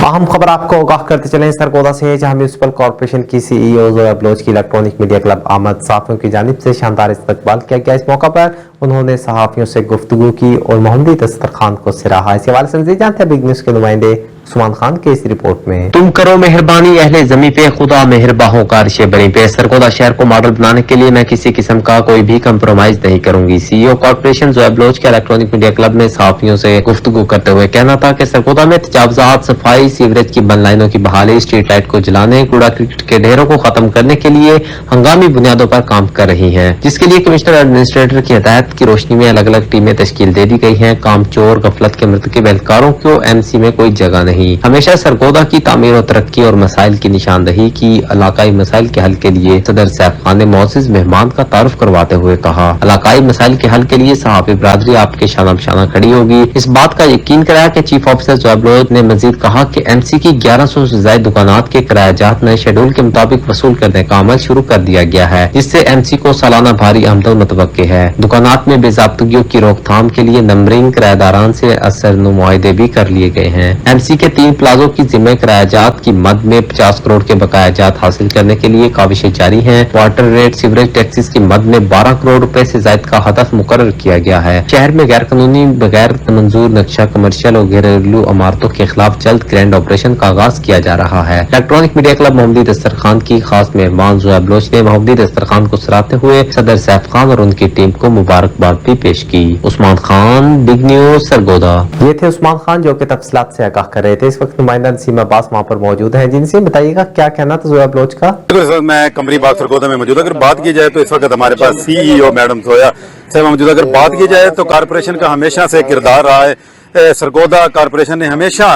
अहम खबर आपको आगाह करते चलें सरगोदा से, जहां म्यूनिसिपल कॉर्पोरेशन की सीईओ जोया बलोच की इलेक्ट्रॉनिक मीडिया क्लब आमद सहाफियों की जानिब से शानदार इस्तकबाल किया गया। इस मौका पर उन्होंने सहाफियों से गुफ्तगू की और मोहम्मदी दस्तरखान को सराहा। इस हवाले से मज़ीद जानते हैं बिग न्यूज़ के नुमाइंदे उस्मान खान के इस रिपोर्ट में। तुम करो मेहरबानी अहले ज़मीं पे, खुदा मेहरबाहों का अर्श बनी पे। सरगोदा शहर को मॉडल बनाने के लिए मैं किसी किस्म का कोई भी कंप्रोमाइज नहीं करूंगी। सीईओ कॉर्पोरेशन जोया बलोच के इलेक्ट्रॉनिक मीडिया क्लब में सहाफियों से गुफ्तगू करते हुए कहना था कि सरगोदा में तजावुज़ात, सफाई, सीवरेज की बंद लाइनों की बहाली, स्ट्रीट लाइट को जलाने, कूड़ा क्रिकेट के ढेरों को खत्म करने के लिए हंगामी बुनियादों पर काम कर रही है, जिसके लिए कमिश्नर एडमिनिस्ट्रेटर की हिदायत की रोशनी में अलग अलग टीमें तश्कील दे दी गई हैं। काम चोर, गफलत के मर्तकब एहलकारों को एमसी में कोई जगह नहीं। हमेशा सरगोदा की तामीर और तरक्की और मसाइल की निशानदही की। इलाकाई मसाइल के हल के लिए सदर सैफ खान ने मोअज़्ज़िज़ मेहमान का तारुफ करवाते हुए कहा, इलाकाई मसाइल के हल के लिए सहाफ़ी बिरादरी आपके शाना बशाना खड़ी होगी। इस बात का यकीन कराया कि चीफ ऑफिसर जोया बलोच ने मजीद कहा कि एमसी की 1100 से ज्यादा दुकानात के किरायाजात नए शेड्यूल के मुताबिक वसूल करने का अमल शुरू कर दिया गया है, जिससे एमसी को सालाना भारी आमदन मुतवक्के है। दुकानात में बेज़ाब्तगियों की रोकथाम के लिए नंबरिंग, किराएदारान से असरनु मुआहदे भी कर लिए गए हैं। एमसी के 3 प्लाजों की जिम्मे किरायाजात की मद में 50 करोड़ के बकायाजात हासिल करने के लिए काविशें जारी हैं। वाटर रेट, सीवरेज टैक्सेस की मद में 12 करोड़ रुपए से ज्यादा का हदफ मुकर्रर किया गया है। शहर में गैर कानूनी, बगैर मंजूर नक्शा, कमर्शियल और घरेलू इमारतों के खिलाफ जल्द ग्रैंड ऑपरेशन का आगाज किया जा रहा है। इलेक्ट्रॉनिक मीडिया क्लब मोहम्मदी दस्तरखान की खास मेहमान जोया बलोच ने मोहम्मदी दस्तरखान को सराहते हुए सदर सैफ खान और उनकी टीम को मुबारकबाद भी पेश की। Usman Khan, big news, Sargodha. ये थे उस्मान खान जो कि तफसीलात से आगाह कर रहे थे। इस वक्त नुमाइंदा नसीम अब्बास वहाँ पर मौजूद है, जिनसे बताइएगा क्या कहना था जोया बलोच का। इस वक्त मैं कमरी बाग सरगोदा में मौजूद। अगर बात की जाए तो इस वक्त हमारे पास सीईओ मैडम जोया साहब मौजूद। अगर बात की जाए तो कारपोरेशन का हमेशा से किरदार रहा है। सरगोदा कारपोरेशन ने हमेशा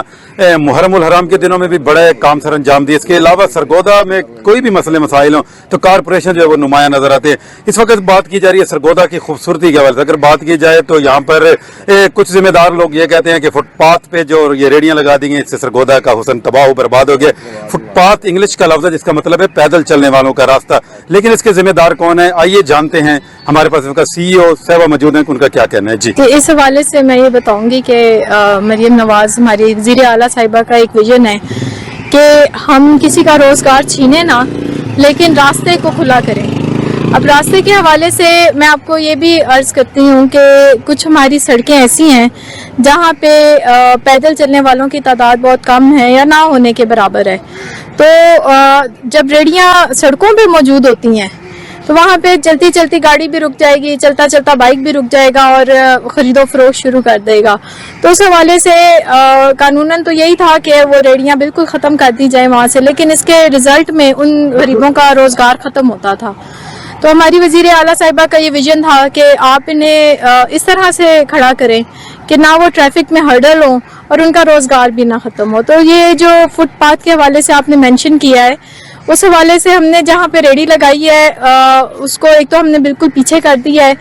मुहर्रम उल हराम के दिनों में भी बड़े काम सर अंजाम दिए। इसके अलावा सरगोदा में कोई भी मसले मसाइल हो तो कारपोरेशन जो है वो नुमाया नजर आते हैं। इस वक्त बात की जा रही है सरगोदा की खूबसूरती के हवाले से। अगर बात की जाए तो यहाँ पर कुछ जिम्मेदार लोग ये कहते हैं कि फुटपाथ पे जो ये रेडियां लगा दी हैं इससे सरगोदा का हुस्न तबाह बर्बाद हो गया। फुटपाथ इंग्लिश का लफ्ज है जिसका मतलब है पैदल चलने वालों का रास्ता, लेकिन इसके जिम्मेदार कौन है आइए जानते हैं। हमारे पास इसका सीईओ साहबा मौजूद है, उनका क्या कहना है। जी, इस हवाले से मैं ये बताऊंगी कि मरियम नवाज हमारी वज़ीर आला साहिबा का एक विजन है कि हम किसी का रोजगार छीने ना, लेकिन रास्ते को खुला करें। अब रास्ते के हवाले से मैं आपको ये भी अर्ज करती हूँ कि कुछ हमारी सड़कें ऐसी हैं जहाँ पे पैदल चलने वालों की तादाद बहुत कम है या ना होने के बराबर है। तो जब रेडियाँ सड़कों पे मौजूद होती हैं तो वहाँ पे चलती चलती गाड़ी भी रुक जाएगी, चलता चलता बाइक भी रुक जाएगा और खरीदो फरोख्त शुरू कर देगा। तो उस हवाले से कानूनन तो यही था कि वो रेडियाँ बिल्कुल ख़त्म कर दी जाए वहाँ से, लेकिन इसके रिजल्ट में उन गरीबों का रोज़गार ख़त्म होता था। तो हमारी वज़ीर आला साहिबा का ये विजन था कि आप इन्हें इस तरह से खड़ा करें कि ना वो ट्रैफिक में हर्डल हो और उनका रोज़गार भी ना ख़त्म हो। तो ये जो फुटपाथ के हवाले से आपने मेंशन किया है, उस हवाले से हमने जहाँ पे रेडी लगाई है उसको एक तो हमने बिल्कुल पीछे कर दिया है,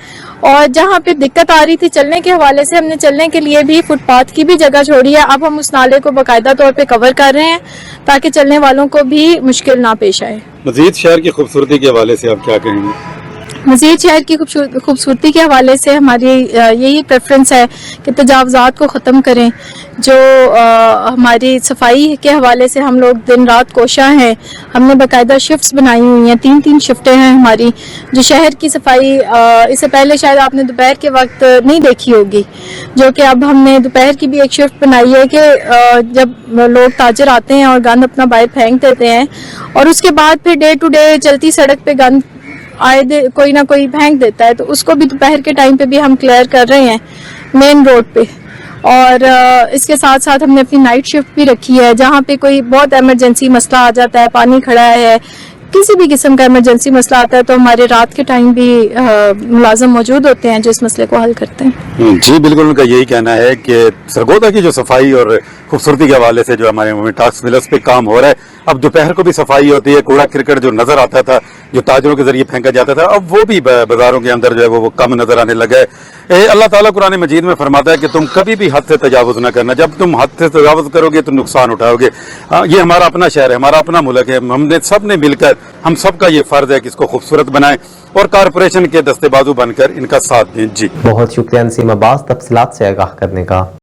और जहाँ पे दिक्कत आ रही थी चलने के हवाले से हमने चलने के लिए भी फुटपाथ की भी जगह छोड़ी है। अब हम उस नाले को बाकायदा तौर पे कवर कर रहे हैं ताकि चलने वालों को भी मुश्किल ना पेश आए। मजीद शहर की खूबसूरती के हवाले से आप क्या कहेंगे। मज़ीद शहर की खूबसूरती के हवाले से हमारी यही प्रेफरेंस है कि तजावुज़ात को ख़त्म करें। जो हमारी सफाई के हवाले से हम लोग दिन रात कोशा हैं। हमने बाकायदा शिफ्ट्स बनाई हुई हैं, 3-3 शिफ्टें हैं हमारी। जो शहर की सफाई इससे पहले शायद आपने दोपहर के वक्त नहीं देखी होगी, जो कि अब हमने दोपहर की भी एक शिफ्ट बनाई है कि जब लोग ताजर आते हैं और गंद अपना बाहर फेंक देते हैं और उसके बाद फिर डे टू डे चलती सड़क पे गंद कोई ना कोई फेंक देता है, तो उसको भी दोपहर के टाइम पे भी हम क्लियर कर रहे हैं मेन रोड पे। और इसके साथ साथ हमने अपनी नाइट शिफ्ट भी रखी है, जहाँ पे कोई बहुत इमरजेंसी मसला आ जाता है, पानी खड़ा है, किसी भी किस्म का इमरजेंसी मसला आता है, तो हमारे रात के टाइम भी मुलाजिम मौजूद होते हैं जो इस मसले को हल करते हैं। जी बिल्कुल, उनका यही कहना है कि सरगोदा की जो सफाई और खूबसूरती के हवाले से जो हमारे टास्क मिलर्स पे काम हो रहा है। अब दोपहर को भी सफाई होती है। कूड़ा क्रिकेट जो नजर आता था, जो ताजरों के जरिए फेंका जाता था, अब वो भी बाजारों के अंदर जो है वो कम नजर आने लगा है। अल्लाह ताला कुरान मजीद में फरमाता है कि तुम कभी भी हद से तजावुज न करना। जब तुम हद से तजावुज करोगे तो नुकसान उठाओगे। ये हमारा अपना शहर है, हमारा अपना मुल्क है। हमने सब ने मिलकर, हम सबका ये फर्ज है कि इसको खूबसूरत बनाएं और कारपोरेशन के दस्तेबाजू बनकर इनका साथ दें। जी, बहुत शुक्रिया नसीम अब्बास तफसीलात से आगाह करने का।